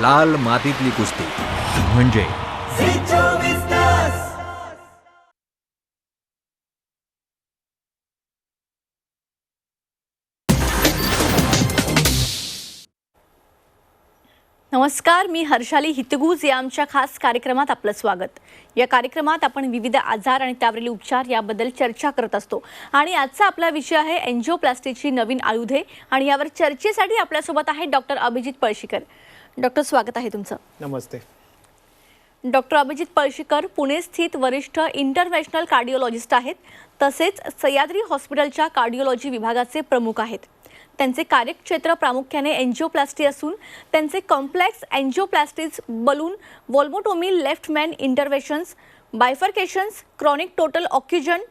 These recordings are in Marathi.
लाल मातीतली कुस्ती म्हणजे नमस्कार, मी हर्षाली हितगुज या आमच्या खास कार्यक्रमात आपलं स्वागत. या कार्यक्रमात आपण विविध आजार आणि त्यावरील उपचार याबद्दल चर्चा करत असतो आणि आजचा आपला विषय आहे एंजिओप्लास्टीची नवीन आयुधे आणि यावर चर्चेसाठी आपल्यासोबत आहे डॉक्टर अभिजित पळशीकर. डॉक्टर, स्वागत आहे तुमचं. नमस्ते. डॉक्टर अभिजित पळशीकर पुणे स्थित वरिष्ठ इंटरव्हेन्शनल कार्डिओलॉजिस्ट आहेत, तसेच सह्याद्री हॉस्पिटलच्या कार्डिओलॉजी विभागाचे प्रमुख आहेत. त्यांचे कार्यक्षेत्र प्रामुख्याने एंजिओप्लास्टी असून त्यांचे complex angioplasties, balloon valvotomy, left main interventions, bifurcations, chronic total occlusion,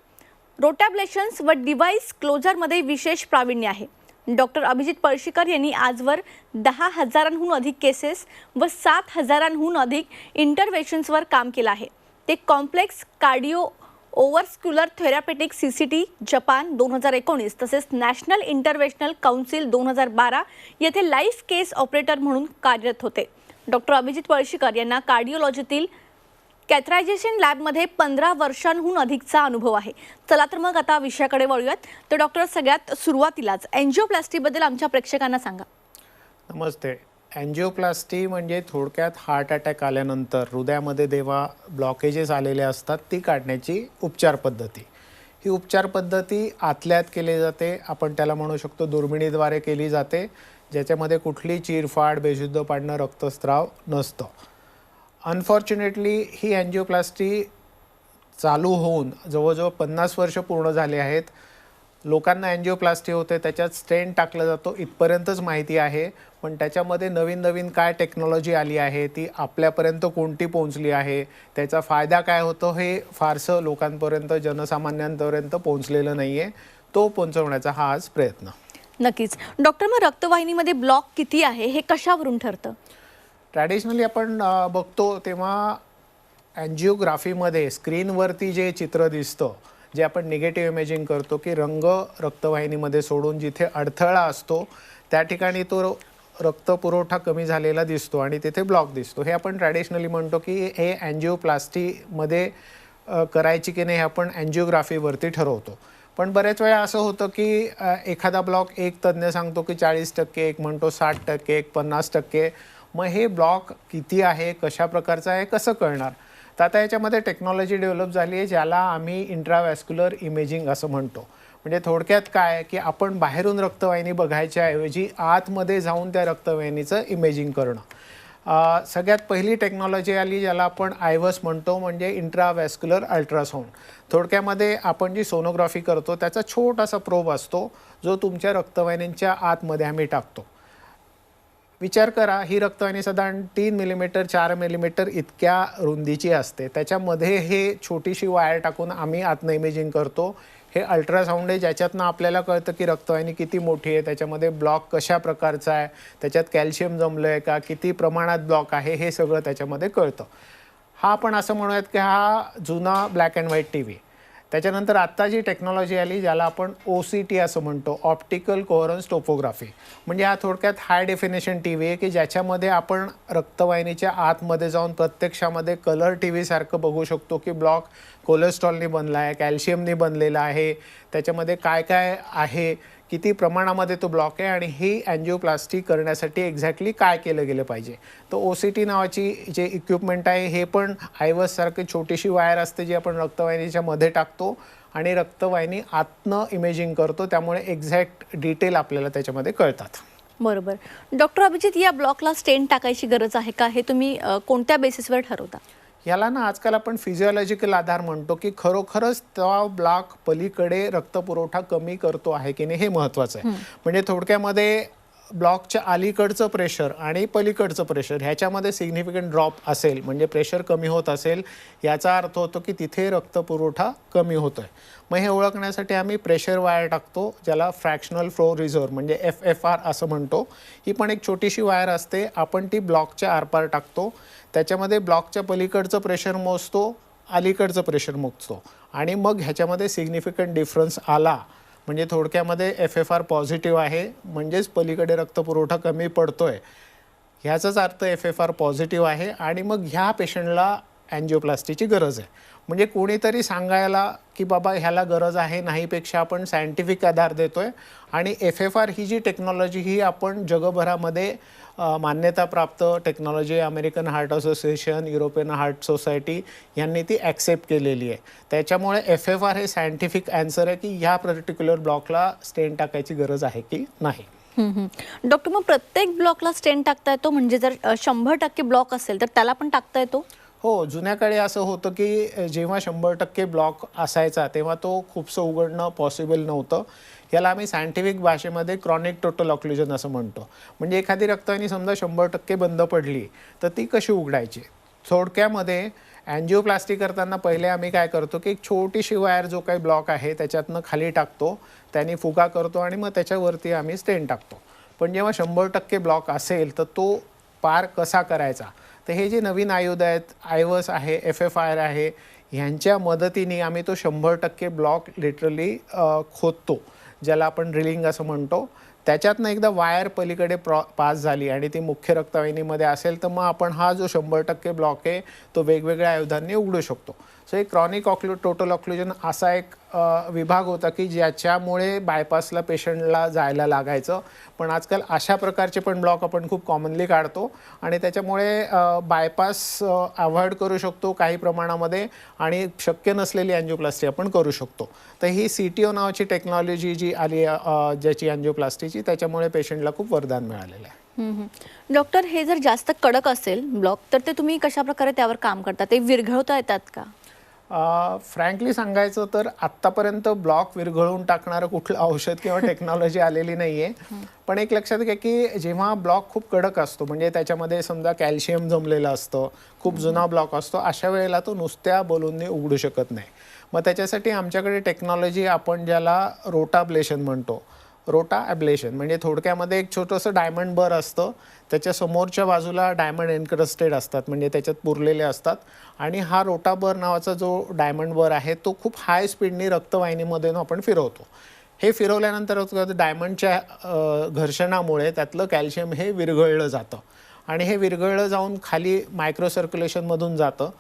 rotablations व डिव्हाइस क्लोजरमध्ये विशेष प्रावीण्य आहे. डॉक्टर अभिजित पळशीकर यांनी आजवर 10,000हून अधिक केसेस व 7,000हून अधिक इंटरव्हेन्शन्सवर काम केलं आहे. ते कॉम्प्लेक्स कार्डिओ ओव्हरस्क्युलर थेरॅपेटिक सीसीटी जपान 2019 तसेच नॅशनल इंटरव्हेन्शनल काउन्सिल 2012 येथे लाईफ केस ऑपरेटर म्हणून कार्यरत होते. डॉक्टर अभिजित पळशीकर यांना कार्डिओलॉजीतील कॅथरायझेशन लॅबमध्ये 15 वर्षांहून अधिकचा अनुभव आहे. चला तर मग आता विषयाकडे वळूयात. तर डॉक्टर, सगळ्यात सुरुवातीलाच एंजिओप्लास्टीबद्दल आमच्या प्रेक्षकांना सांगा. नमस्ते. एंजिओप्लास्टी म्हणजे थोडक्यात हार्ट अटॅक आल्यानंतर हृदयामध्ये जेव्हा ब्लॉकेजेस आलेले असतात ती काढण्याची उपचार पद्धती. ही उपचार पद्धती आतल्यात केली जाते. आपण त्याला म्हणू शकतो दुर्बिणीद्वारे केली जाते, ज्याच्यामध्ये कुठली चिरफाड, बेशुद्ध पाडणं, रक्तस्राव नसतं. अनफॉर्च्युनेटली ही एंजिओप्लास्टी चालू होऊन जवळजवळ 50 वर्ष पूर्ण झाले आहेत. लोकांना एंजिओप्लास्टी होते, त्याच्यात स्टेंट टाकलं जातो इथपर्यंतच माहिती आहे. पण त्याच्यामध्ये नवीन नवीन काय टेक्नॉलॉजी आली आहे, ती आपल्यापर्यंत कोणती पोहोचली आहे, त्याचा फायदा काय होतो हे फारसं लोकांपर्यंत, जनसामान्यांपर्यंत पोहोचलेलं नाही आहे. तो पोहोचवण्याचा हा आज प्रयत्न. नक्कीच. डॉक्टर, मग रक्तवाहिनीमध्ये ब्लॉक किती आहे हे कशावरून ठरतं? ट्रॅडिशनली आपण बघतो तेव्हा एंजिओग्राफीमध्ये स्क्रीनवरती जे चित्र दिसतं, जे आपण निगेटिव्ह इमेजिंग करतो की रंग रक्तवाहिनीमध्ये सोडून जिथे अडथळा असतो त्या ठिकाणी तो रक्तपुरवठा कमी झालेला दिसतो आणि तिथे ब्लॉक दिसतो. हे आपण ट्रॅडिशनली म्हणतो की हे एंजिओप्लास्टीमध्ये करायची की नाही हे आपण एंजिओग्राफीवरती ठरवतो. पण बरेच वेळा असं होतं की एखादा ब्लॉक एक तज्ज्ञ सांगतो की 40%, एक म्हणतो 60%, एक 50%. मग हे ब्लॉक किती आहे, कशा प्रकारचं आहे, कसं कळणार? तर आता याच्यामध्ये टेक्नॉलॉजी डेव्हलप झाली आहे, ज्याला आम्ही इंट्राव्हॅस्क्युलर इमेजिंग असं म्हणतो. म्हणजे थोडक्यात काय की आपण बाहेरून रक्तवाहिनी बघायच्या ऐवजी आतमध्ये जाऊन त्या रक्तवाहिनीचं इमेजिंग करणं. सगळ्यात पहिली टेक्नॉलॉजी आली ज्याला आपण आयवस म्हणतो, म्हणजे इंट्राव्हॅस्क्युलर अल्ट्रासाऊंड. थोडक्यामध्ये आपण जी सोनोग्राफी करतो त्याचा छोटासा प्रोब असतो जो तुमच्या रक्तवाहिनींच्या आतमध्ये आम्ही टाकतो. विचार करा, ही रक्तवाहिनी साधारण 3 मिलीमीटर 4 मिलीमीटर इतक्या रुंदीची असते. त्याच्यामध्ये हे छोटीशी वायर टाकून आम्ही आतनं इमेजिंग करतो. हे अल्ट्रासाऊंड आहे, ज्याच्यातनं आपल्याला कळतं की रक्तवाहिनी किती मोठी आहे, त्याच्यामध्ये ब्लॉक कशा प्रकारचा आहे, त्याच्यात कॅल्शियम जमलं आहे का, किती प्रमाणात ब्लॉक आहे, हे सगळं त्याच्यामध्ये कळतं. हा आपण असं म्हणूयात की हा जुना black and white T V. त्याच्यानंतर आत्ता जी टेक्नॉलॉजी आली ज्याला आपण OCT असं म्हणतो, ऑप्टिकल कोहरन्स टोपोग्राफी. म्हणजे हा थोडक्यात हाय डेफिनेशन टी व्ही आहे की ज्याच्यामध्ये आपण रक्तवाहिनीच्या आतमध्ये जाऊन प्रत्यक्षामध्ये कलर टी व्हीसारखं बघू शकतो की ब्लॉक कोलेस्ट्रॉलनी बनला आहे, कॅल्शियमनी बनलेला आहे, त्याच्यामध्ये काय काय आहे, किती प्रमाणामध्ये तो ब्लॉक आहे आणि ही एंजिओप्लास्टी करण्यासाठी एक्झॅक्टली काय केलं गेलं पाहिजे. तर OCT नावाची जे इक्विपमेंट आहे हे पण आयवससारखी छोटीशी वायर असते जी आपण रक्तवाहिनीच्या मध्ये टाकतो आणि रक्तवाहिनी आतनं इमेजिंग करतो, त्यामुळे एक्झॅक्ट डिटेल आपल्याला त्याच्यामध्ये कळतात. बरोबर. डॉक्टर अभिजित, या ब्लॉकला स्टेंट टाकायची गरज आहे का, हे तुम्ही कोणत्या बेसिसवर ठरवता? याला ना आजकाल आपण फिजिओलॉजिकल आधार म्हणतो की खरोखरच तो ब्लॉक पलीकडे रक्तपुरवठा कमी करतो आहे की नाही हे महत्त्वाचं आहे. म्हणजे थोडक्यामध्ये ब्लॉकच्या अलीकडचं प्रेशर आणि पलीकडचं प्रेशर ह्याच्यामध्ये सिग्निफिकंट ड्रॉप असेल, म्हणजे प्रेशर कमी होत असेल, याचा अर्थ होतो की तिथे रक्तपुरवठा कमी होतोय. मग हे ओळखण्यासाठी आम्ही प्रेशर वायर टाकतो, ज्याला फ्रॅक्शनल फ्लो रिझर्व्ह म्हणजे FFR असं म्हणतो. ही पण एक छोटीशी वायर असते, आपण ती ब्लॉकच्या आरपार टाकतो. त्याच्यामध्ये ब्लॉकच्या पलीकडचं प्रेशर मोजतो, अलीकडचं प्रेशर मोजतो आणि मग ह्याच्यामध्ये सिग्निफिकंट डिफरन्स आला म्हणजे थोडक्यामध्ये FFR पॉझिटिव्ह आहे, म्हणजेच पलीकडे रक्तपुरवठा कमी पडतोय, ह्याचाच अर्थ FFR पॉझिटिव्ह आहे आणि मग ह्या पेशंटला अँजिओप्लास्टीची गरज आहे. म्हणजे कोणीतरी सांगायला की बाबा ह्याला गरज आहे नाहीपेक्षा आपण सायंटिफिक आधार देतोय आणि FFR ही जी टेक्नॉलॉजी ही आपण जगभरामध्ये मान्यताप्राप्त technology, American heart association, European heart society यांनी ती ॲक्सेप्ट केलेली आहे. त्याच्यामुळे FFR हे सायंटिफिक ॲन्सर आहे की ह्या पर्टिक्युलर ब्लॉकला स्टेंट टाकायची गरज आहे की नाही. डॉक्टर, मग प्रत्येक ब्लॉकला स्टेंट टाकता येतो? म्हणजे जर 100% ब्लॉक असेल तर त्याला पण टाकता येतो? हो, जुन्या काळी असं होतं की जेव्हा 100% ब्लॉक असायचा तेव्हा तो खूपसं उघडणं पॉसिबल नव्हतं. याला आम्ही सायंटिफिक भाषेमध्ये क्रॉनिक टोटल ऑक्लुजन असं म्हणतो. म्हणजे एखादी रक्तवाहिनी समजा 100% बंद पडली तर ती कशी उघडायची. थोडक्यामध्ये अँजिओप्लास्टी करताना पहिले आम्ही काय करतो की एक छोटीशी वायर जो काही ब्लॉक आहे त्याच्यातनं खाली टाकतो, त्याने फुगा करतो आणि मग त्याच्यावरती आम्ही स्टेंट टाकतो. पण जेव्हा 100% ब्लॉक असेल तर तो पार कसा करायचा. तर हे जे नवीन आयुध आहेत, आयवस आहे, FFR आहे, ह्यांच्या मदतीने आम्ही तो 100% ब्लॉक लिटरली खोदतो, ज्याला आपण ड्रिलिंग असं म्हणतो. त्याच्यातनं एकदा वायर पलीकडे पास झाली आणि ती मुख्य रक्तवाहिनीमध्ये असेल तर मग आपण हा जो 100% ब्लॉक आहे तो वेगवेगळ्या आयुधांनी उघडू शकतो. सो एक क्रॉनिक टोटल ऑक्लुजन असा एक विभाग होता की ज्याच्यामुळे बायपासला पेशंटला जायला लागायचं. पण आजकाल अशा प्रकारचे पण ब्लॉक आपण खूप कॉमनली काढतो आणि त्याच्यामुळे बायपास अवॉइड करू शकतो काही प्रमाणामध्ये आणि शक्य नसलेली अँजिओप्लास्टी आपण करू शकतो. तर ही CTO नावाची टेक्नॉलॉजी जी आली ज्याची अँजिओप्लास्टीची, त्याच्यामुळे पेशंटला खूप वरदान मिळालेलं आहे. डॉक्टर, हे जर जास्त कडक असेल ब्लॉक तर ते तुम्ही कशा प्रकारे त्यावर काम करता? ते विरघळवता येतात का? फ्रँकली सांगायचं तर आत्तापर्यंत ब्लॉक विरघळून टाकणारं कुठलं औषध किंवा टेक्नॉलॉजी आलेली नाही आहे. पण एक लक्षात घ्या की जेव्हा ब्लॉक खूप कडक असतो, म्हणजे त्याच्यामध्ये समजा कॅल्शियम जमलेलं असतं, खूप जुना ब्लॉक असतो, अशा वेळेला तो नुसत्या बलूनने उघडू शकत नाही. मग त्याच्यासाठी आमच्याकडे टेक्नॉलॉजी आपण ज्याला रोटाब्लेशन म्हणतो. रोटा ॲब्लेशन म्हणजे थोडक्यामध्ये एक छोटंसं डायमंड बर असतं, त्याच्या समोरच्या बाजूला डायमंड एन्क्रस्टेड असतात, म्हणजे त्याच्यात पुरलेले असतात. आणि हा रोटा बर नावाचा जो डायमंड बर आहे तो खूप हाय स्पीडनी रक्तवाहिनीमध्ये आपण फिरवतो. हे फिरवल्यानंतर डायमंडच्या घर्षणामुळे त्यातलं कॅल्शियम हे विरघळलं जातं आणि हे विरघळलं जाऊन खाली मायक्रो सर्क्युलेशनमधून जातं.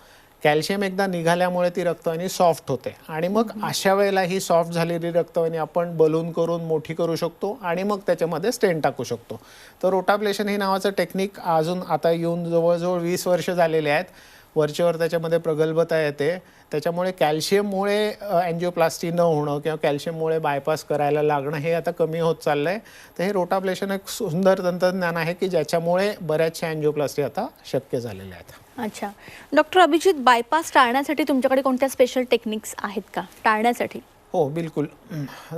कॅल्शियम एकदा निघाल्यामुळे ती रक्तवाहिनी सॉफ्ट होते आणि मग अशा वेळेला ही सॉफ्ट झालेली रक्तवाहिनी आपण बलून करून मोठी करू शकतो आणि मग त्याच्यामध्ये स्टेंट टाकू शकतो. तर रोटाब्लेशन हे नावाचं टेक्निक अजून आता येऊन जवळजवळ 20 वर्ष झालेले आहेत. वरच्यावर त्याच्यामध्ये प्रगल्भता येते. त्याच्यामुळे कॅल्शियममुळे अँजिओप्लास्टी न होणं किंवा कॅल्शियममुळे बायपास करायला लागणं हे आता कमी होत चाललं आहे. तर हे रोटाब्लेशन एक सुंदर तंत्रज्ञान आहे की ज्याच्यामुळे बऱ्याचशा अँजिओप्लास्टी आता शक्य झालेल्या आहेत. अच्छा डॉक्टर अभिजित, बायपास टाळण्यासाठी तुमच्याकडे कोणत्या स्पेशल टेक्निक्स आहेत का टाळण्यासाठी? हो, बिलकुल.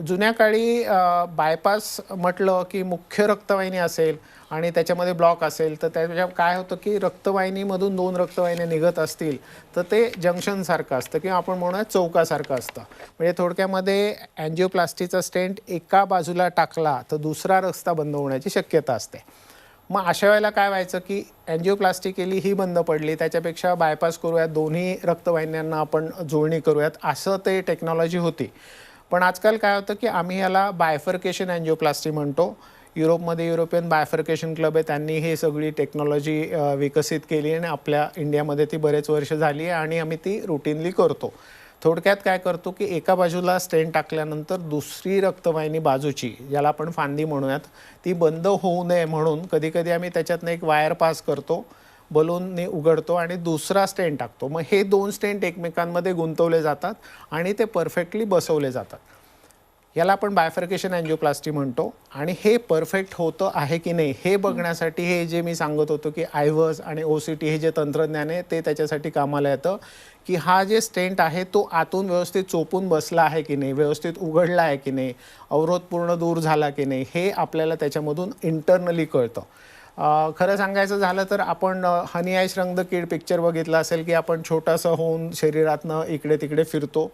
जुन्या काळी बायपास म्हटलं की मुख्य रक्तवाहिनी असेल आणि त्याच्यामध्ये ब्लॉक असेल तर त्याच्या काय होतं की रक्तवाहिनीमधून 2 रक्तवाहिन्या निघत असतील तर ते जंक्शनसारखं असतं किंवा आपण म्हणूया चौकासारखं असतं. म्हणजे थोडक्यामध्ये अँजिओप्लास्टीचा स्टेंट एका बाजूला टाकला तर दुसरा रस्ता बंद होण्याची शक्यता असते. मग अशा वेळेला काय व्हायचं की अँजिओप्लास्टी केली, ही बंद पडली, त्याच्यापेक्षा बायपास करूयात, दोन्ही रक्तवाहिन्यांना आपण जुळणी करूयात, असं ते टेक्नॉलॉजी होती. पण आजकाल काय होतं की आम्ही याला बायफर्केशन अँजिओप्लास्टी म्हणतो. युरोपमध्ये युरोपियन बायफर्केशन क्लब आहे, त्यांनी ही सगळी टेक्नॉलॉजी विकसित केली आणि आपल्या इंडियामध्ये ती बरेच वर्ष झाली आहे आणि आम्ही ती रुटीनली करतो. थोडक्यात काय करतो की एका बाजूला स्टेंट टाकल्यानंतर दुसरी रक्तवाहिनी बाजूची, ज्याला आपण फांदी म्हणूयात, ती बंद होऊ नये म्हणून कधी कधी आम्ही त्याच्यातनं एक वायर पास करतो, बलूनने उघडतो आणि दुसरा स्टेंट टाकतो. मग हे 2 स्टेंट एकमेकांमध्ये गुंतवले जातात आणि ते परफेक्टली बसवले जातात. याला आपण बायफर्केशन अँजिओप्लास्टी म्हणतो. आणि हे परफेक्ट होतं आहे की नाही हे बघण्यासाठी हे जे मी सांगत होतो की आयव्हस आणि OCT हे जे तंत्रज्ञान आहे ते त्याच्यासाठी कामाला येतं की हा जे स्टेंट आहे तो आतून व्यवस्थित चोपून बसला आहे की नाही, व्यवस्थित उघडला आहे की नाही, अवरोध पूर्ण दूर झाला की नाही, हे आपल्याला त्याच्यामधून इंटरनली कळतं. खरं सांगायचं झालं तर आपण honey I shrunk the kid picture बघितलं असेल की आपण छोटासा होऊन शरीरातनं इकडे तिकडे फिरतो.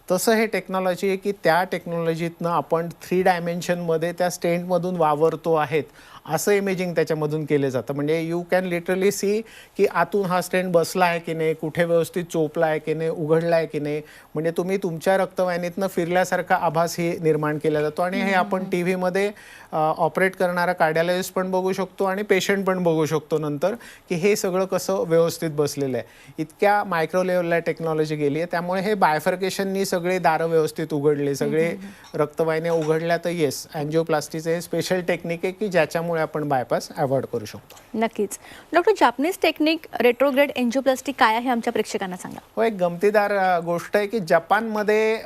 तसं हे टेक्नॉलॉजी आहे की त्या टेक्नॉलॉजीतनं आपण 3 डायमेन्शनमध्ये त्या स्टेंटमधून वावरतो आहेत असं इमेजिंग त्याच्यामधून केलं जातं. म्हणजे यू कॅन लिटरली सी की आतून हा स्टेंट बसला आहे की नाही, कुठे व्यवस्थित चोपला आहे की नाही, उघडला आहे की नाही. म्हणजे तुम्ही तुमच्या रक्तवाहिनीतनं फिरल्यासारखा आभास ही निर्माण केला जातो. आणि हे आपण टी व्हीमध्ये ऑपरेट करणारा कार्डिओलॉजिस्ट पण बघू शकतो आणि पेशंट पण बघू शकतो नंतर की हे सगळं कसं व्यवस्थित बसलेलं आहे. इतक्या मायक्रो लेवलला टेक्नॉलॉजी गेली आहे. त्यामुळे हे बायफर्केशननी सगळे दारं व्यवस्थित उघडले, सगळे रक्तवाहिन्या उघडल्या. तर येस, अँजिओप्लास्टीचे हे स्पेशल टेक्निक आहे की ज्याच्यामुळे आपण बायपास अवॉइड करू शकतो. नक्कीच. Doctor, Japanese technique retrograde angioplasty काय आहे आमच्या प्रेक्षकांना सांगा. हो, एक गमतीदार गोष्ट आहे की जपानमध्ये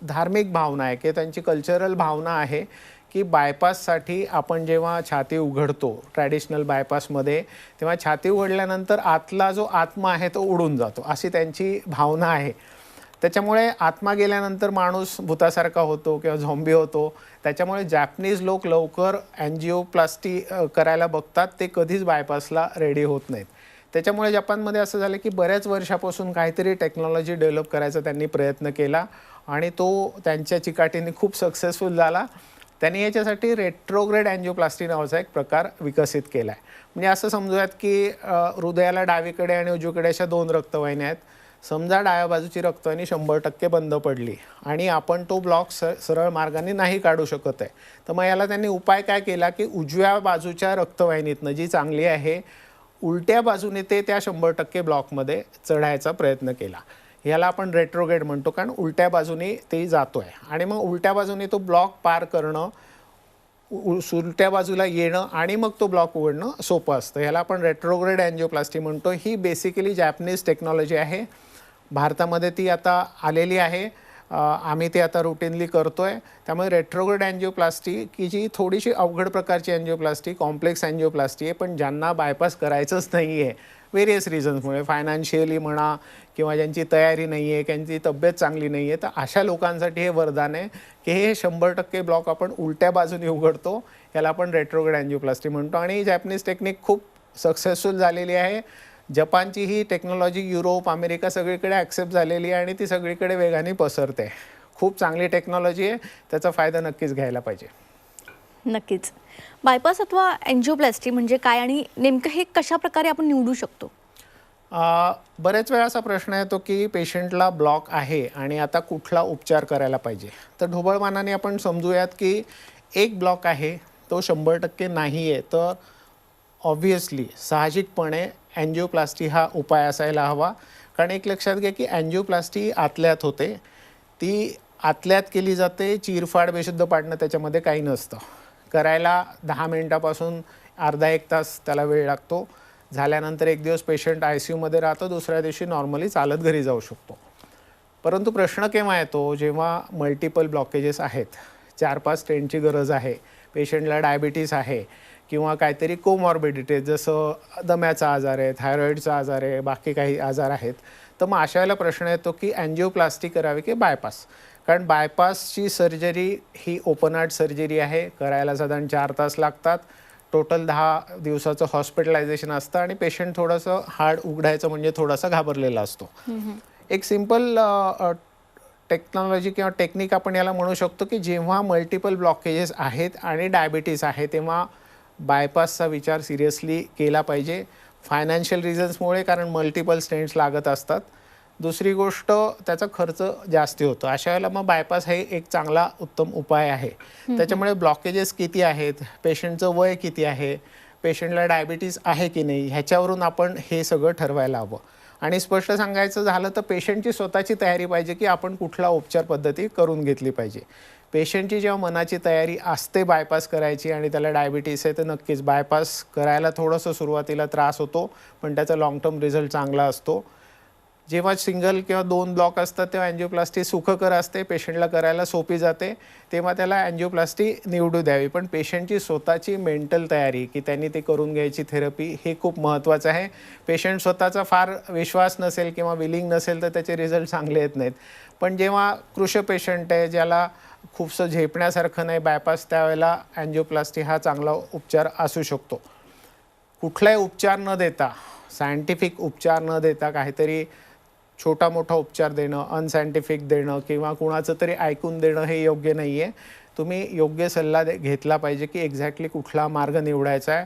धार्मिक भावना आहे की त्यांची कल्चरल भावना आहे की बायपाससाठी आपण जेव्हा छाती उघडतो ट्रॅडिशनल बायपासमध्ये, तेव्हा छाती उघडल्यानंतर आतला जो आत्मा आहे तो उडून जातो, अशी त्यांची भावना आहे. त्याच्यामुळे आत्मा गेल्यानंतर माणूस भूतासारखा होतो किंवा झॉम्बी होतो. त्याच्यामुळे जॅपनीज लोक लवकर अँजिओप्लास्टी करायला बघतात, ते कधीच बायपासला रेडी होत नाहीत. त्याच्यामुळे जपानमध्ये असं झालं की बऱ्याच वर्षापासून काहीतरी टेक्नॉलॉजी डेव्हलप करायचा त्यांनी प्रयत्न केला आणि तो त्यांच्या चिकाटीने खूप सक्सेसफुल झाला. त्यांनी याच्यासाठी रेट्रोग्रेड अँजिओप्लास्टी नावाचा एक प्रकार विकसित केला आहे. म्हणजे असं समजूयात की हृदयाला डावीकडे आणि उजवीकडे अशा 2 रक्तवाहिन्या आहेत. समजा डाव्या बाजूची रक्तवाहिनी 100% बंद पडली आणि आपण तो ब्लॉक सरळ मार्गाने नाही काढू शकत आहे, तर मग याला त्यांनी उपाय काय केला की उजव्या बाजूच्या रक्तवाहिनीतनं जी चांगली आहे, उलट्या बाजूने ते त्या 100% ब्लॉकमध्ये चढायचा प्रयत्न केला. याला आपण रेट्रोग्रेड म्हणतो, कारण उलट्या बाजूने ते जातो आहे. आणि मग उलट्या बाजूने तो ब्लॉक पार करणं, उलट्या बाजूला येणं आणि मग तो ब्लॉक उघडणं सोपं असतं. याला आपण रेट्रोग्रेड अँजिओप्लास्टी म्हणतो. ही बेसिकली जॅपनीज टेक्नॉलॉजी आहे. भारतामध्ये ती आता आलेली आहे. आम्ही ते आता रुटीनली करतो आहे. त्यामुळे रेट्रोग्रेड अँजिओप्लास्टी की जी थोडीशी अवघड प्रकारची अँजिओप्लास्टी, कॉम्प्लेक्स अँजिओप्लास्टी आहे, पण ज्यांना बायपास करायचंच नाही आहे व्हेरियस रिझन्समुळे, फायनान्शियली म्हणा किंवा ज्यांची तयारी नाही आहे, त्यांची तब्येत चांगली नाही आहे, तर अशा लोकांसाठी हे वरदान आहे की हे 100% ब्लॉक आपण उलट्या बाजूने उघडतो. याला आपण रेट्रोग्रेड अँजिओप्लास्टी म्हणतो. आणि जॅपनीज टेक्निक खूप सक्सेसफुल झालेली आहे. जपानची ही टेक्नॉलॉजी युरोप, अमेरिका सगळीकडे ॲक्सेप्ट झालेली आहे आणि ती सगळीकडे वेगाने पसरते. खूप चांगली टेक्नॉलॉजी आहे, त्याचा फायदा नक्कीच घ्यायला पाहिजे. नक्कीच. बायपास अथवा एन्जिओप्लास्टी म्हणजे काय आणि नेमकं हे कशा प्रकारे आपण निवडू शकतो? बरेच वेळा असा प्रश्न येतो की पेशंटला ब्लॉक आहे आणि आता कुठला उपचार करायला पाहिजे. तर ढोबळमानाने आपण समजूयात की एक ब्लॉक आहे, तो 100% नाही आहे, तर ऑब्व्हियसली साहजिकपणे अँजिओप्लास्टी हा उपाय असायला हवा. कारण एक लक्षात घ्या की अँजिओप्लास्टी आतल्यात होते, ती आतल्यात केली जाते. चिरफाड बेशुद्ध पाडणं त्याच्यामध्ये काही नसतं. करायला 10 मिनिटापासून अर्धा 1 तास त्याला वेळ लागतो. झाल्यानंतर एक दिवस पेशंट ICUमध्ये राहतो, दुसऱ्या दिवशी नॉर्मली चालत घरी जाऊ शकतो. परंतु प्रश्न केव्हा येतो, जेव्हा मल्टिपल ब्लॉकेजेस आहेत, 4-5 स्टेंटची गरज आहे, पेशंटला डायबिटीस आहे किंवा काहीतरी कोमॉर्बिडिटी जसं दम्याचा आजार आहे, थायरॉईडचा आजार आहे, बाकी काही आजार आहेत, तर मग अशा वेळेला प्रश्न येतो की अँजिओप्लास्टी करावी की बायपास. कारण बायपासची सर्जरी ही ओपन हार्ट सर्जरी आहे, करायला साधारण 4 तास लागतात. टोटल 10 दिवसाचं हॉस्पिटलायझेशन असतं आणि पेशंट थोडंसं हार्ट उघडायचं म्हणजे थोडासा घाबरलेला असतो. एक सिम्पल टेक्नॉलॉजी किंवा टेक्निक आपण याला म्हणू शकतो की जेव्हा मल्टिपल ब्लॉकेजेस आहेत आणि डायबिटीस आहे, तेव्हा बायपासचा विचार सिरियसली केला पाहिजे. फायनान्शियल रिझन्समुळे, कारण मल्टिपल स्टेंट्स लागत असतात. दुसरी गोष्ट, त्याचा खर्च जास्ती होतो. अशा वेळेला मग बायपास हे एक चांगला उत्तम उपाय आहे. त्याच्यामुळे ब्लॉकेजेस किती आहेत, पेशंटचं वय किती आहे, पेशंटला डायबिटीस आहे की नाही, ह्याच्यावरून आपण हे सगळं ठरवायला हवं. आणि स्पष्ट सांगायचं झालं तर पेशंटची स्वतःची तयारी पाहिजे की आपण कुठला उपचार पद्धती करून घेतली पाहिजे. पेशंटची जेव्हा मनाची तयारी असते बायपास करायची आणि त्याला डायबिटीस आहे, तर नक्कीच बायपास करायला थोडंसं सुरुवातीला त्रास होतो, पण त्याचा लाँग टर्म रिझल्ट चांगला असतो. जेव्हा सिंगल किंवा 2 ब्लॉक असतात तेव्हा अँजिओप्लास्टी सुखकर असते, पेशंटला करायला सोपी जाते, तेव्हा त्याला अँजिओप्लास्टी निवडू द्यावी. पण पेशंटची स्वतःची मेंटल तयारी की त्यांनी ते करून घ्यायची थेरपी, हे खूप महत्त्वाचं आहे. पेशंट स्वतःचा फार विश्वास नसेल किंवा विलिंग नसेल तर त्याचे रिझल्ट चांगले येत नाहीत. पण जेव्हा कृश पेशंट आहे, ज्याला खूपसं झेपण्यासारखं नाही बायपास, त्यावेळेला अँजिओप्लास्टी हा चांगला उपचार असू शकतो. कुठलाही उपचार न देता, सायंटिफिक उपचार न देता काहीतरी छोटा मोठा उपचार देणं, अनसायंटिफिक देणं किंवा कुणाचं तरी ऐकून देणं हे योग्य नाही आहे. तुम्ही योग्य सल्ला घेतला पाहिजे की एक्झॅक्टली कुठला मार्ग निवडायचा आहे.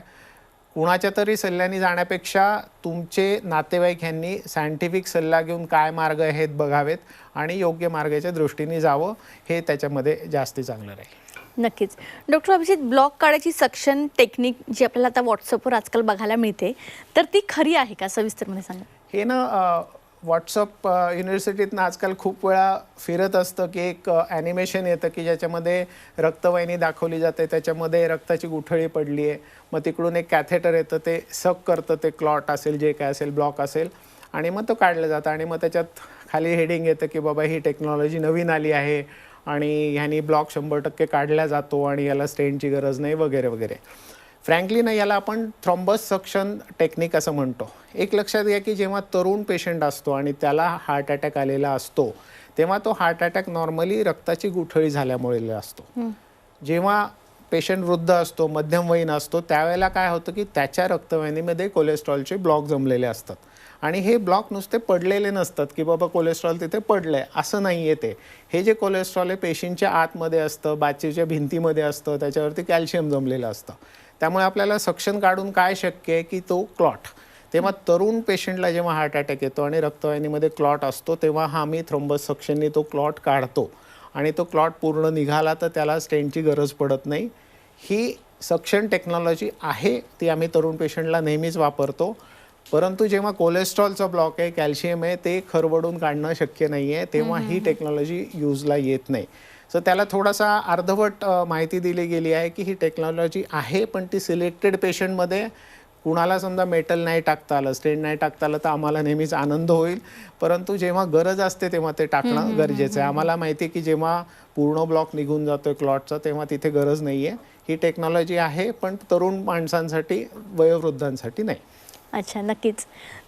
कुणाच्या तरी सल्ल्याने जाण्यापेक्षा तुमचे नातेवाईक ह्यांनी सायंटिफिक सल्ला घेऊन काय मार्ग आहेत बघावेत आणि योग्य मार्गाच्या दृष्टीने जावं, हे त्याच्यामध्ये जास्त चांगलं राहील. नक्कीच. डॉक्टर अभिजित, ब्लॉक काढायची सक्शन टेक्निक जी आपल्याला आता व्हॉट्सअपवर आजकाल बघायला मिळते, तर ती खरी आहे का? सविस्तरमध्ये सांगा. हे ना व्हॉट्सअप युनिव्हर्सिटीतनं आजकाल खूप वेळा फिरत असतं की एक ॲनिमेशन येतं की ज्याच्यामध्ये रक्तवाहिनी दाखवली जाते, त्याच्यामध्ये रक्ताची गुठळी पडली आहे, मग तिकडून एक कॅथेटर येतं, ते सक करतं, ते क्लॉट असेल, जे काय असेल, ब्लॉक असेल, आणि मग तो काढलं जातं. आणि मग त्याच्यात खाली हेडिंग येतं की बाबा ही टेक्नॉलॉजी नवीन आली आहे आणि ह्यानी ब्लॉक 100% काढला जातो आणि याला स्टेंटची गरज नाही वगैरे वगैरे. फ्रँकली ना याला आपण थ्रॉम्बस सक्शन टेक्निक असं म्हणतो. एक लक्षात घ्या की जेव्हा तरुण पेशंट असतो आणि त्याला हार्ट अटॅक आलेला असतो, तेव्हा तो हार्ट अटॅक नॉर्मली रक्ताची गुठळी झाल्यामुळे असतो. जेव्हा पेशंट वृद्ध असतो, मध्यमवयीन असतो, त्यावेळेला काय होतं की त्याच्या रक्तवाहिनीमध्ये कोलेस्ट्रॉलचे ब्लॉक जमलेले असतात. आणि हे ब्लॉक नुसते पडलेले नसतात की बाबा कोलेस्ट्रॉल तिथे पडलंय, असं नाही येते. हे जे कोलेस्ट्रॉल आहे पेशींच्या आतमध्ये असतं, बाचीच्या भिंतीमध्ये असतं, त्याच्यावरती कॅल्शियम जमलेलं असतं. त्यामुळे आपल्याला सक्शन काढून काय शक्य आहे की तो क्लॉट. तेव्हा तरुण पेशंटला जेव्हा हार्ट अटॅक येतो आणि रक्तवाहिनीमध्ये क्लॉट असतो, तेव्हा आम्ही थ्रोम्बस सक्शननी तो क्लॉट काढतो आणि तो क्लॉट पूर्ण निघाला तर त्याला स्टेंटची गरज पडत नाही. ही सक्शन टेक्नॉलॉजी आहे, ती आम्ही तरुण पेशंटला नेहमीच वापरतो. परंतु जेव्हा कोलेस्ट्रॉलचा ब्लॉक आहे, कॅल्शियम आहे, ते खरवडून काढणं शक्य नाही आहे, तेव्हा ही टेक्नॉलॉजी यूजला येत नाही. सो त्याला थोडासा अर्धवट माहिती दिली गेली आहे की ही टेक्नॉलॉजी आहे, पण ती सिलेक्टेड पेशंटमध्ये. कुणाला समजा मेटल नाही टाकता आलं, स्टेंट नाही टाकता आलं तर आम्हाला नेहमीच आनंद होईल, परंतु जेव्हा गरज असते तेव्हा ते टाकणं गरजेचं आहे. आम्हाला माहिती आहे की जेव्हा पूर्ण ब्लॉक निघून जातोय क्लॉटचा, तेव्हा तिथे गरज नाही आहे. ही टेक्नॉलॉजी आहे, पण तरुण माणसांसाठी, वयोवृद्धांसाठी नाही. अच्छा, नक्कीच.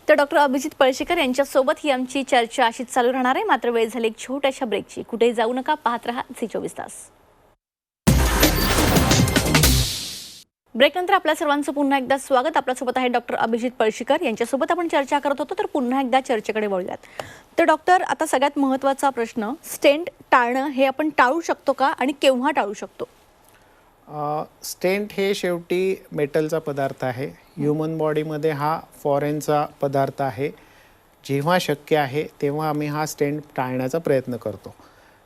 तर डॉक्टर अभिजित पळशीकर यांच्यासोबत ही आमची चर्चा अशीच चालू राहणार आहे. मात्र वेळ झाली एक छोट्याशा ब्रेकची. कुठेही जाऊ नका, पाहत रहा झी24 तास. ब्रेकनंतर आपल्या सर्वांचं पुन्हा एकदा स्वागत. आपल्यासोबत आहे डॉक्टर अभिजित पळशीकर. यांच्यासोबत आपण चर्चा करत होतो, तर पुन्हा एकदा चर्चेकडे वळूयात. तर डॉक्टर, आता सगळ्यात महत्त्वाचा प्रश्न, स्टेंट टाळणं हे आपण टाळू शकतो का आणि केव्हा टाळू शकतो? स्टेंट हे शेवटी मेटलचा पदार्थ आहे. ह्युमन बॉडीमध्ये हा फॉरेनचा पदार्थ आहे. जेव्हा शक्य आहे तेव्हा आम्ही हा स्टेंट टाळण्याचा प्रयत्न करतो.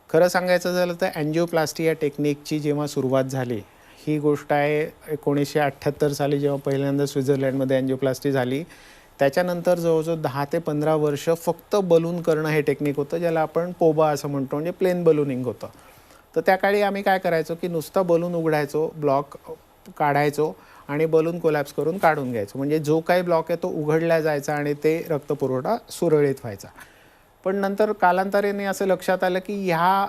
खरं सांगायचं झालं तर अँजिओप्लास्टी या टेक्निकची जेव्हा सुरुवात झाली, ही गोष्ट आहे 1978 साली, जेव्हा पहिल्यांदा स्वित्झर्लंडमध्ये अँजिओप्लास्टी झाली. त्याच्यानंतर जवळजवळ 10 ते 15 वर्ष फक्त बलून करणं हे टेक्निक होतं, ज्याला आपण पोबा असं म्हणतो, म्हणजे प्लेन बलूनिंग होतं. तर त्या काळी आम्ही काय करायचो की नुसता बलून उघडायचो, ब्लॉक काढायचो आणि बलून कोलॅप्स करून काढून घ्यायचो. म्हणजे जो काही ब्लॉक आहे तो उघडला जायचा आणि ते रक्तपुरवठा सुरळीत व्हायचा. पण नंतर कालांतराने असं लक्षात आलं की ह्या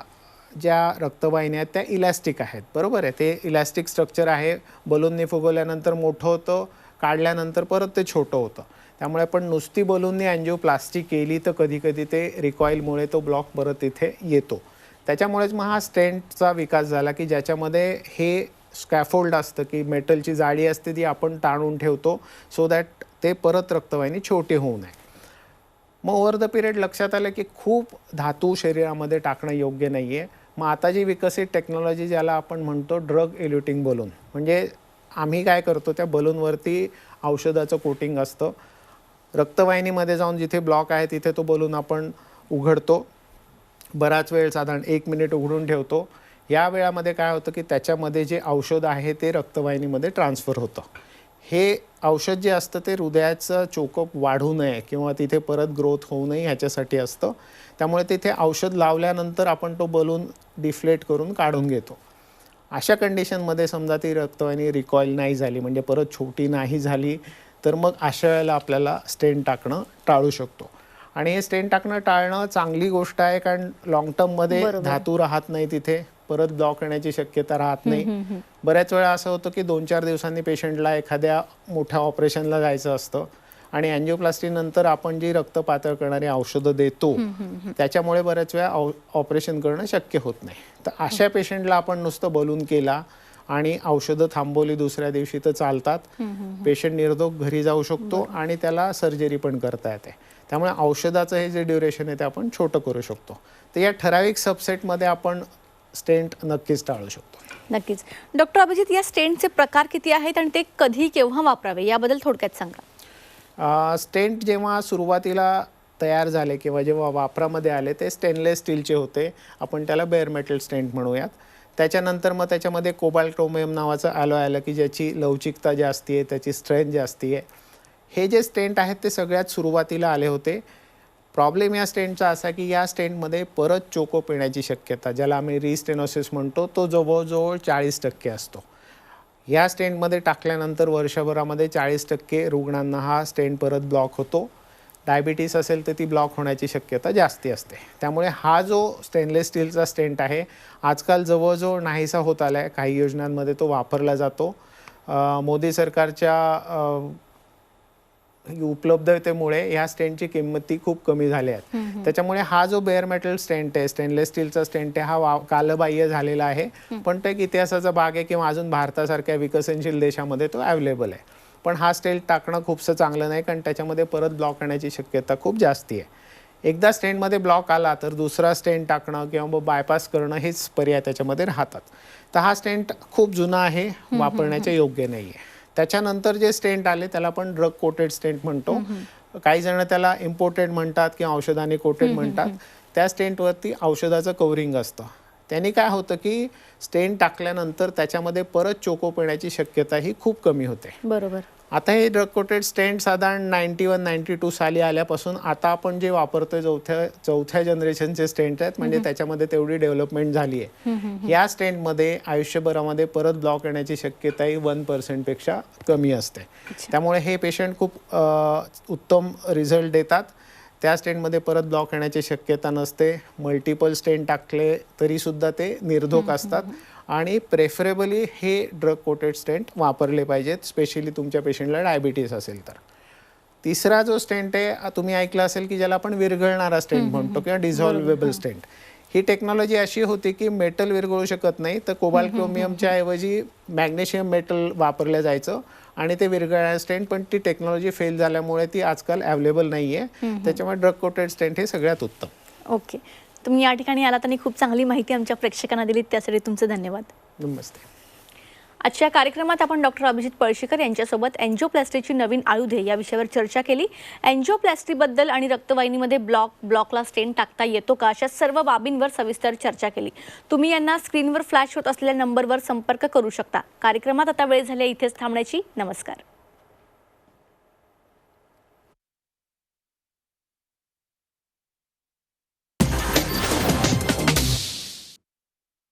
ज्या रक्तवाहिन्या आहेत त्या इलॅस्टिक आहेत. बरोबर आहे, ते इलॅस्टिक स्ट्रक्चर आहे. बलूनने फुगवल्यानंतर मोठं होतं, काढल्यानंतर परत ते छोटं होतं. त्यामुळे आपण नुसती बलूनने अँजिओप्लास्टी केली तर कधी कधी ते रिकॉईलमुळे तो ब्लॉक परत इथे येतो. त्याच्यामुळेच मग हा स्टेंटचा विकास झाला की ज्याच्यामध्ये हे स्कॅफोल्ड असतं की मेटलची जाळी असते, ती आपण ताणून ठेवतो सो दॅट ते परत रक्तवाहिनी छोटी होऊ नये. मग ओव्हर द पिरियड लक्षात आलं की खूप धातू शरीरामध्ये टाकणं योग्य नाही आहे. मग आता जी विकसित टेक्नॉलॉजी, ज्याला आपण म्हणतो ड्रग एल्युटिंग बलून, म्हणजे आम्ही काय करतो, त्या बलूनवरती औषधाचं कोटिंग असतं. रक्तवाहिनीमध्ये जाऊन जिथे ब्लॉक आहे तिथे तो बलून आपण उघडतो, बराच वेळ, साधारण 1 मिनिट उघडून ठेवतो. या वेळामध्ये काय होतं की त्याच्यामध्ये जे औषध आहे ते रक्तवाहिनीमध्ये ट्रान्सफर होतं. हे औषध जे असतं ते हृदयाचं चोकअप वाढू नये किंवा तिथे परत ग्रोथ होऊ नये ह्याच्यासाठी असतं. त्यामुळे तिथे औषध लावल्यानंतर आपण तो बलून डिफ्लेट करून काढून घेतो. अशा कंडिशनमध्ये समजा ती रक्तवाहिनी रिकॉईल नाही झाली, म्हणजे परत छोटी नाही झाली, तर मग अशा वेळेला आपल्याला स्टेंट टाकणं टाळू शकतो. आणि हे स्टेंट टाकणं टाळणं चांगली गोष्ट आहे, कारण लॉंग टर्ममध्ये धातू राहत नाही, तिथे परत ब्लॉक येण्याची शक्यता राहत नाही. बऱ्याच वेळा असं होतं की 2-4 दिवसांनी पेशंटला एखाद्या मोठ्या ऑपरेशनला जायचं असतं आणि अँजिओप्लास्टी नंतर आपण जी रक्त पातळ करणारी औषधं देतो त्याच्यामुळे बऱ्याच वेळा ऑपरेशन करणं शक्य होत नाही. तर अशा पेशंटला आपण नुसतं बलून केला आणि औषधं थांबवली दुसऱ्या दिवशी तर चालतात. पेशंट निर्धोक घरी जाऊ शकतो आणि त्याला सर्जरी पण करता येते. त्यामुळे औषधाचं हे जे ड्युरेशन आहे ते आपण छोटं करू शकतो. तर या ठराविक सबसेटमध्ये आपण स्टेंट नक्कीच टाळू शकतो. नक्कीच. डॉक्टर अभिजित, या स्टेंटचे प्रकार किती आहेत आणि ते कधी केव्हा वापरावे याबद्दल थोडक्यात सांगा. स्टेंट जेव्हा सुरुवातीला तयार झाले किंवा जेव्हा वापरामध्ये आले ते स्टेनलेस स्टीलचे होते. आपण त्याला बेअर मेटल स्टेंट म्हणूयात. त्याच्यानंतर मग त्याच्यामध्ये कोबाल्ट क्रोमियम नावाचं अलॉय आलं की ज्याची लवचिकता जास्ती आहे, त्याची स्ट्रेंथ जास्ती आहे. हे जे स्टेंट आहेत ते सगळ्यात सुरुवातीला आले होते. प्रॉब्लेम या स्टेंटचा असा की या स्टेंटमध्ये परत चोकोप येण्याची शक्यता, ज्याला आम्ही रिस्टेनोसिस म्हणतो, तो जवळजवळ 40% असतो. या स्टेंटमध्ये टाकल्यानंतर वर्षभरामध्ये 40% रुग्णांना हा स्टेंट परत ब्लॉक होतो. डायबिटीस असेल तर ती ब्लॉक होण्याची शक्यता जास्ती असते. त्यामुळे हा जो स्टेनलेस स्टीलचा स्टेंट आहे आजकाल जवळजवळ नाहीसा होत आला आहे. काही योजनांमध्ये तो वापरला जातो. मोदी सरकारच्या उपलब्धतेमुळे या स्टेंटची किंमती खूप कमी झाली आहेत. त्याच्यामुळे हा जो बेअर मेटल स्टेंट आहे, स्टेनलेस स्टीलचा स्टेंट आहे, हा कालबाह्य झालेला आहे. पण तो एक इतिहासाचा भाग आहे किंवा अजून भारतासारख्या विकसनशील देशामध्ये तो अवेलेबल आहे. पण हा स्टेंट टाकणं खूपसं चांगलं नाही, कारण त्याच्यामध्ये परत ब्लॉक येण्याची शक्यता खूप जास्ती आहे. एकदा स्टेंटमध्ये ब्लॉक आला तर दुसरा स्टेंट टाकणं किंवा बायपास करणं हेच पर्याय त्याच्यामध्ये राहतात. तर हा स्टेंट खूप जुना आहे, वापरण्याच्या योग्य नाही आहे. त्याच्यानंतर जे स्टेंट आले त्याला आपण ड्रग कोटेड स्टेंट म्हणतो. काही जण त्याला इम्पोर्टेड म्हणतात किंवा औषधाने कोटेड म्हणतात. त्या स्टेंटवरती औषधाचं कव्हरिंग असतं. त्यांनी काय होतं की स्टेंट टाकल्यानंतर त्याच्यामध्ये परत चोकोप येण्याची शक्यता ही खूप कमी होते. बरोबर. आता हे ड्रग कोटेड स्टेंट साधारण 91-92 साली आल्यापासून आता आपण जे वापरतोय चौथ्या जनरेशनचे स्टेंट आहेत, म्हणजे त्याच्यामध्ये तेवढी डेव्हलपमेंट झाली आहे. या स्टेंटमध्ये आयुष्यभरामध्ये परत ब्लॉक येण्याची शक्यता ही 1% पेक्षा कमी असते. त्यामुळे हे पेशंट खूप उत्तम रिझल्ट देतात. त्या स्टेंटमध्ये परत ब्लॉक येण्याची शक्यता नसते. मल्टिपल स्टेंट टाकले तरीसुद्धा ते निर्धोक असतात. आणि प्रेफरेबली हे ड्रग कोटेड स्टेंट वापरले पाहिजेत, स्पेशली तुमच्या पेशंटला डायबिटीस असेल तर. तिसरा जो स्टेंट आहे तुम्ही ऐकलं असेल की ज्याला आपण विरघळणारा स्टेंट म्हणतो किंवा डिझॉल्वेबल स्टेंट. ही टेक्नॉलॉजी अशी होती की मेटल विरघळू शकत नाही, तर कोबाल्ट क्रोमियमच्या ऐवजी मॅग्नेशियम मेटल वापरलं जायचं आणि ते विरघळणारे स्टेंट. पण ती टेक्नॉलॉजी फेल झाल्यामुळे ती आजकाल अवेलेबल नाही आहे. त्याच्यामुळे ड्रग कोटेड स्टेंट हे सगळ्यात उत्तम. ओके. तुम्ही या ठिकाणी आलात आणि खूप चांगली माहिती आमच्या प्रेक्षकांना दिलीत, त्यासाठी तुमचे धन्यवाद. नमस्ते. आजच्या कार्यक्रमात आपण डॉक्टर अभिजित पळशीकर यांच्यासोबत एन्जिओप्लास्टीची नवीन आयुधे या विषयावर चर्चा केली. एन्जिओप्लास्टीबद्दल आणि रक्तवाहिनीमध्ये ब्लॉकला स्टेंट टाकता येतो का, अशा सर्व बाबींवर सविस्तर चर्चा केली. तुम्ही यांना स्क्रीनवर फ्लॅश होत असलेल्या नंबरवर संपर्क करू शकता. कार्यक्रमात आता वेळ झाली इथेच थांबण्याची. नमस्कार.